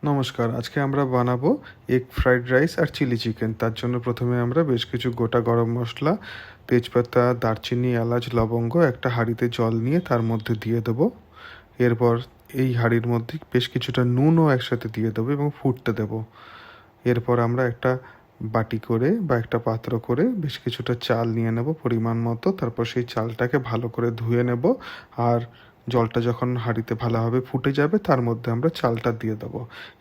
নমস্কার, আজকে আমরা বানাবো এগ ফ্রাইড রাইস আর চিলি চিকেন। তার জন্য প্রথমে আমরা বেশ কিছু গোটা গরম মশলা, তেজপাতা, দারচিনি, এলাচ, লবঙ্গ একটা হাঁড়িতে জল নিয়ে তার মধ্যে দিয়ে দেবো। এরপর এই হাঁড়ির মধ্যে বেশ কিছুটা নুনও একসাথে দিয়ে দেবো এবং ফুটতে দেবো। এরপর আমরা একটা বাটি করে বা একটা পাত্র করে বেশ কিছুটা চাল নিয়ে নেব পরিমাণ মতো। তারপর সেই চালটাকে ভালো করে ধুয়ে নেব, আর জলটা যখন হাঁড়িতে ভালোভাবে ফুটে যাবে তার মধ্যে আমরা চালটা দিয়ে দেবো।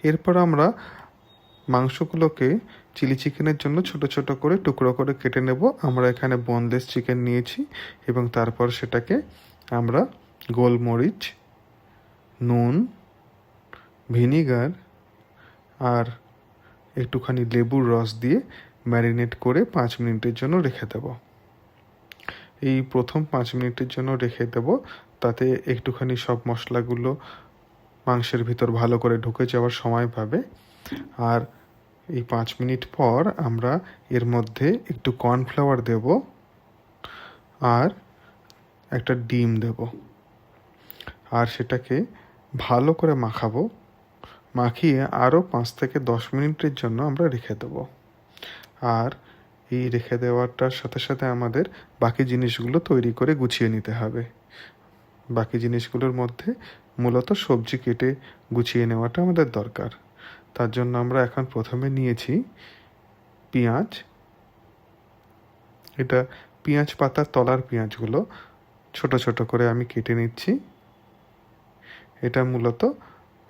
এরপর আমরা মাংসগুলোকে চিলি চিকেনের জন্য ছোট ছোট করে টুকরো করে কেটে নেব। আমরা এখানে বোনলেস চিকেন নিয়েছি এবং তারপর সেটাকে আমরা গোলমরিচ, নুন, ভিনিগার আর একটুখানি লেবুর রস দিয়ে ম্যারিনেট করে 5 মিনিটের জন্য রেখে দেব। এই প্রথম 5 মিনিটের জন্য রেখে দেব, তাতে একটুখানি সব মশলাগুলো মাংসের ভিতর ভালো করে ঢুকে যাওয়ার সময় পাবে। আর এই 5 মিনিট পর আমরা এর মধ্যে একটু কর্নফ্লাওয়ার দেব আর একটা ডিম দেব, আর সেটাকে ভালো করে মাখাবো। মাখিয়ে আরও 5 থেকে 10 মিনিটের জন্য আমরা রেখে দেবো। আর এই রেখে দেওয়াটার সাথে সাথে আমাদের বাকি জিনিসগুলো তৈরি করে গুছিয়ে নিতে হবে। বাকি জিনিসগুলোর মধ্যে মূলত সবজি কেটে গুছিয়ে নেওয়াটা আমাদের দরকার। তার জন্য আমরা এখন প্রথমে নিয়েছি পেঁয়াজ। এটা পেঁয়াজ পাতার তলার পেঁয়াজগুলো ছোট ছোট করে আমি কেটে নিচ্ছি। এটা মূলত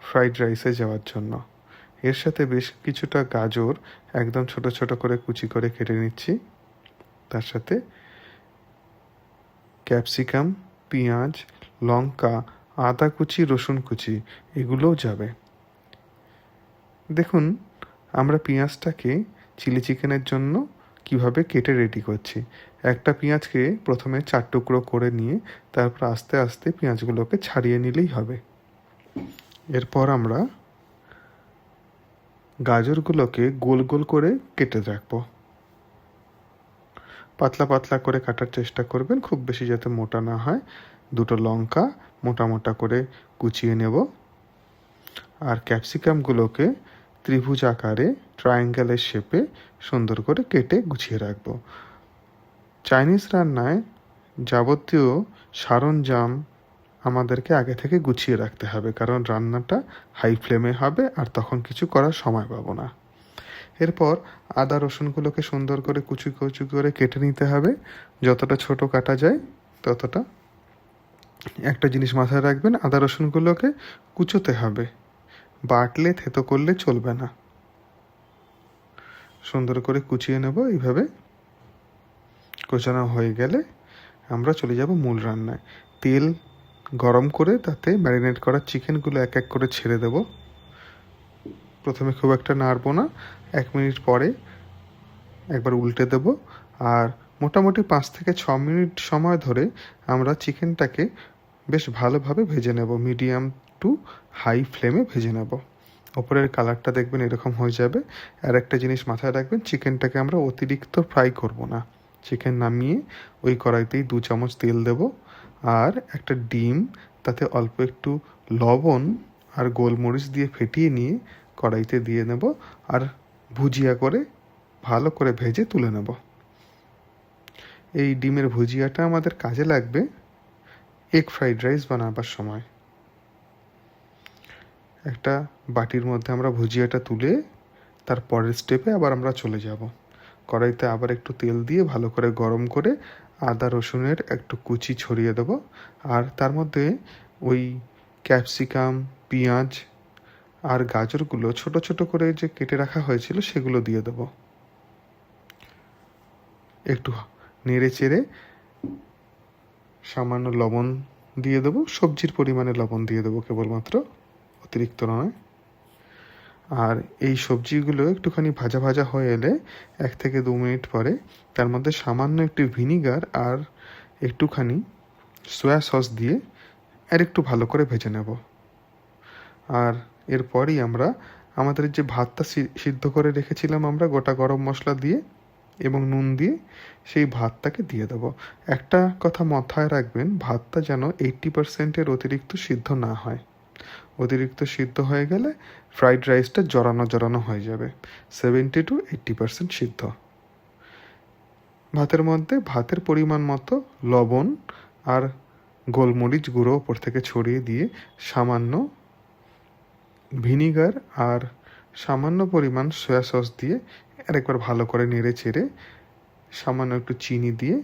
ফ্রাইড রাইসে যাওয়ার জন্য। এর সাথে বেশ কিছুটা গাজর একদম ছোট ছোট করে কুচি করে কেটে নিচ্ছি। তার সাথে ক্যাপসিকাম, পেঁয়াজ, লঙ্কা, আদা কুচি, রসুন কুচি এগুলোও যাবে। দেখুন আমরা পেঁয়াজটাকে চিলি চিকেনের জন্য কিভাবে কেটে রেডি করছি। একটা পেঁয়াজকে প্রথমে 4 টুকরো করে নিয়ে তারপর আস্তে আস্তে পেঁয়াজগুলোকে ছাড়িয়ে নিলেই হবে। এরপর আমরা গাজরগুলোকে গোল গোল করে কেটে রাখবো। পাতলা পাতলা করে কাটার চেষ্টা করবেন, খুব বেশি যাতে মোটা না হয়। 2টো লঙ্কা মোটা মোটা করে কুচিয়ে নেব। আর ক্যাপসিকামগুলোকে ত্রিভুজ আকারে ট্রায়াঙ্গেলের শেপে সুন্দর করে কেটে গুছিয়ে রাখবো। চাইনিজ রান্নায় যাবতীয় সরঞ্জাম আমাদেরকে আগে থেকে গুছিয়ে রাখতে হবে, কারণ রান্নাটা হাই ফ্লেমে হবে আর তখন কিছু করার সময় পাবো না। এরপর আদা রসুনগুলোকে সুন্দর করে কুচি কুচি করে কেটে নিতে হবে, যতটা ছোট কাটা যায় ততটা। একটা জিনিস মাথায় রাখবেন, আদা রসুনগুলোকে কুচোতে হবে, বাটলে থেতো করলে চলবে না। সুন্দর করে কুচিয়ে নেব। এইভাবে কুচানো হয়ে গেলে আমরা চলে যাব মূল রান্নায়। তেল গরম করে তাতে ম্যারিনেট করা চিকেনগুলো এক এক করে ছেড়ে দেব। প্রথমে খুব একটা নাড়বো না, 1 মিনিট পরে একবার উল্টে দেব। আর মোটামুটি 5 থেকে 6 মিনিট সময় ধরে আমরা চিকেনটাকে বেশ ভালোভাবে ভেজে নেব, মিডিয়াম টু হাই ফ্লেমে ভেজে নেব। ওপরের কালারটা দেখবেন এরকম হয়ে যাবে। আর একটা জিনিস মাথায় রাখবেন, চিকেনটাকে আমরা অতিরিক্ত ফ্রাই করব না। চিকেন নামিয়ে ওই কড়াইতেই 2 চামচ তেল দেব আর একটা ডিম, তাতে অল্প একটু লবণ আর গোলমরিচ দিয়ে ফেটিয়ে নিয়ে কড়াইতে দিয়ে নেব আর ভুজিয়া করে ভালো করে ভেজে তুলে নেব। এই ডিমের ভুজিয়াটা আমাদের কাজে লাগবে এগ ফ্রাইড রাইস বানাবার সময়। একটা বাটির মধ্যে আমরা ভুজিয়াটা তুলে তার পরের স্টেপে আবার আমরা চলে যাব। কড়াইতে আবার একটু তেল দিয়ে ভালো করে গরম করে আদা রসুনের একটু কুচি ছড়িয়ে দেব, আর তার মধ্যে ওই ক্যাপসিকাম, পেঁয়াজ আর গাজরগুলো ছোট ছোট করে যে কেটে রাখা হয়েছিল সেগুলো দিয়ে দেব। একটু নেড়ে চেড়ে সামান্য লবণ দিয়ে দেবো, সবজির পরিমাণে লবণ দিয়ে দেবো কেবলমাত্র, অতিরিক্ত নয়। আর এই সবজিগুলো একটুখানি ভাজা ভাজা হয়ে এলে 1 থেকে 2 মিনিট পরে তার মধ্যে সামান্য একটু ভিনিগার আর একটুখানি সয়া সস দিয়ে আর একটু ভালো করে ভেজে নেব। আর এরপরই আমরা আমাদের যে ভাতটা সিদ্ধ করে রেখেছিলাম আমরা গোটা গরম মশলা দিয়ে এবং নুন দিয়ে, সেই ভাতটাকে দিয়ে দেব। একটা কথা মাথায় রাখবেন, ভাতটা যেন 80%-এর অতিরিক্ত সিদ্ধ না হয়। অতিরিক্ত সিদ্ধ হয়ে গেলে ফ্রাইড রাইসটা জড়ানো জড়ানো হয়ে যাবে। 70-80% সিদ্ধ। ভাতের মধ্যে ভাতের পরিমাণ মতো লবণ আর গোলমরিচ গুঁড়ো ওপর থেকে ছড়িয়ে দিয়ে সামান্য ভিনিগার আর সামান্য পরিমাণ সয়া সস দিয়ে আরেকবার ভালো করে নেড়ে চেড়ে সামান্য একটু চিনি দিয়ে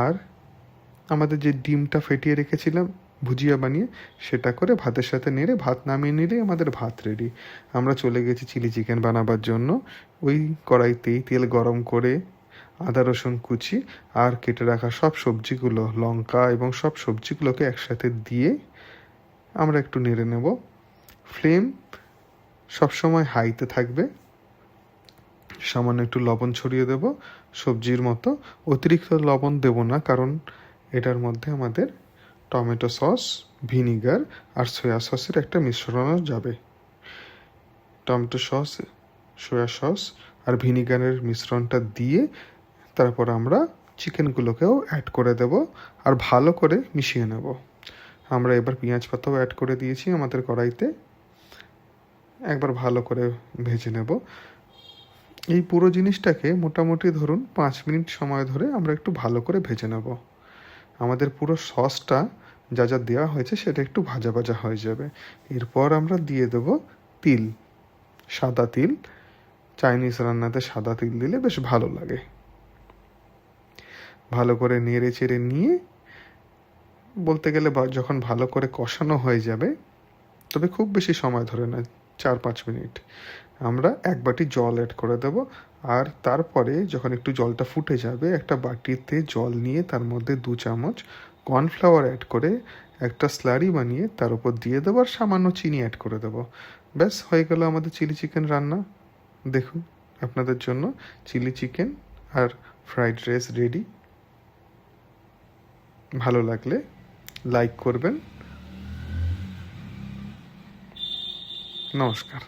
আর আমাদের যে ডিমটা ফেটিয়ে রেখেছিলাম ভুজিয়া বানিয়ে, সেটা করে ভাতের সাথে নেড়ে ভাত নামিয়ে নিলেই আমাদের ভাত রেডি। আমরা চলে গেছি চিলি চিকেন বানাবার জন্য। ওই কড়াইতেই তেল গরম করে আদা রসুন কুচি আর কেটে রাখা সব সবজিগুলো, লঙ্কা এবং সব সবজিগুলোকে একসাথে দিয়ে আমরা একটু নেড়ে নেব। ফ্লেম সবসময় হাইতে থাকবে। সামান্য একটু লবণ ছড়িয়ে দেব সবজির মতো। অতিরিক্ত লবণ দেব না, কারণ এটার মধ্যে আমাদের টমেটো সস, ভিনিগার আর সয়া সসের একটা মিশ্রণও যাবে। টমেটো সস, সয়া সস আর ভিনিগারের মিশ্রণটা দিয়ে তারপর আমরা চিকেনগুলোকেও অ্যাড করে দেব আর ভালো করে মিশিয়ে নেব। আমরা এবার পেঁয়াজ পাতাও অ্যাড করে দিয়েছি আমাদের কড়াইতে। একবার ভালো করে ভেজে নেব। এই পুরো জিনিসটাকে মোটামুটি ধরুন 5 মিনিট সময় ধরে আমরা একটু ভালো করে ভেজে নেব। আমাদের পুরো সসটা যা যা দেওয়া হয়েছে সেটা একটু ভাজা ভাজা হয়ে যাবে। এরপর আমরা দিয়ে দেব তিল, সাদা তিল। চাইনিজ রান্নাতে সাদা তিল দিলে বেশ ভালো লাগে। ভালো করে নেড়ে চেড়ে নিয়ে বলতে গেলে যখন ভালো করে কষানো হয়ে যাবে, তবে খুব বেশি সময় ধরে না, 4-5 মিনিট, আমরা 1 বাটি জল অ্যাড করে দেব। আর তারপরে যখন একটু জলটা ফুটে যাবে, একটা বাটিতে জল নিয়ে তার মধ্যে 2 চামচ কর্নফ্লাওয়ার অ্যাড করে একটা স্লারি বানিয়ে তার উপর দিয়ে দেবো আর সামান্য চিনি অ্যাড করে দেবো। ব্যাস হয়ে গেল আমাদের চিলি চিকেন রান্না। দেখুন, আপনাদের জন্য চিলি চিকেন আর ফ্রাইড রাইস রেডি। ভালো লাগলে লাইক করবেন। নমস্কার।